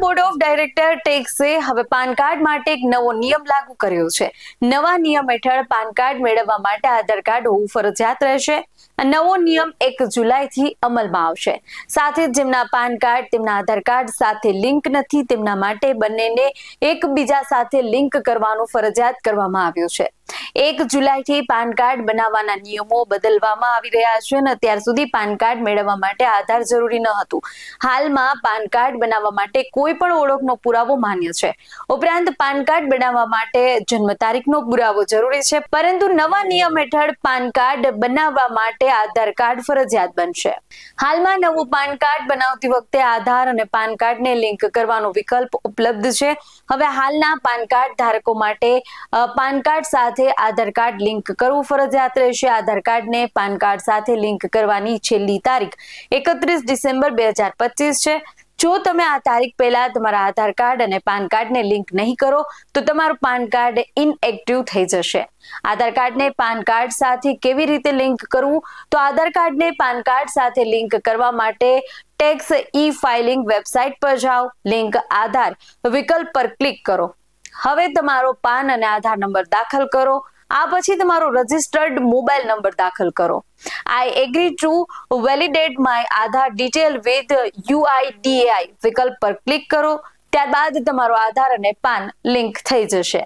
Board of director ટેક્સે હવે PAN card માટે એક નવો નિયમ લાગુ કર્યો છે. નવા નિયમ હેઠળ પાન કાર્ડ મેળવવા માટે આધાર કાર્ડ હોવું ફરજિયાત રહેશે. નવો નિયમ 1 જુલાઈથી અમલમાં આવશે. સાથે જ જેમના પાન કાર્ડ તેમના આધાર કાર્ડ સાથે લિંક નથી તેમના માટે બંનેને એકબીજા સાથે લિંક કરવાનું ફરજિયાત કરવામાં આવ્યું છે. 1 જુલાઈથી પાન કાર્ડ બનાવવાના નિયમો બદલવામાં આવી રહ્યા છે અને અત્યાર સુધી પાન કાર્ડ મેળવવા માટે આધાર જરૂરી ન હતું. હાલમાં પાન કાર્ડ બનાવવા માટે કોઈ પણ ઓળખનો પુરાવો માન્ય છે. ઉપરાંત પાન કાર્ડ બનાવવા માટે જન્મ તારીખનો પુરાવો જરૂરી છે. પરંતુ નવા નિયમ હેઠળ પાન કાર્ડ બનાવવા માટે આધાર કાર્ડ ફરજિયાત બનશે. હાલમાં નવું પાન કાર્ડ બનાવતી વખતે આધાર અને પાન કાર્ડને લિંક કરવાનો વિકલ્પ ઉપલબ્ધ છે. હવે હાલના પાન કાર્ડ ધારકો માટે પાન કાર્ડ સાથે આધાર કાર્ડ લિંક કરવું ફરજિયાત રહેશે. આધાર કાર્ડને પાન કાર્ડ સાથે લિંક કરવાની છેલ્લી તારીખ 31 ડિસેમ્બર 2025 છે. જો તમે આ તારીખ પહેલા તમારા આધાર કાર્ડ અને પાન કાર્ડને લિંક નહીં કરો તો તમારું પાન કાર્ડ ઇનએક્ટિવ થઈ જશે. આધાર કાર્ડને પાન કાર્ડ સાથે કેવી રીતે લિંક કરવું? તો આધાર કાર્ડને પાન કાર્ડ સાથે લિંક કરવા માટે ટેક્સ ઈ ફાઇલિંગ વેબસાઇટ પર જાઓ. લિંક આધાર વિકલ્પ પર ક્લિક કરો. હવે તમારો પાન અને આધાર નંબર દાખલ કરો. આ પછી તમારો રજિસ્ટર્ડ મોબાઈલ નંબર દાખલ કરો. I agree two validate my Aadhaar detail with UIDAI વિકલ્પ પર ક્લિક કરો. ત્યારબાદ તમારો આધાર અને પાન લિંક થઈ જશે.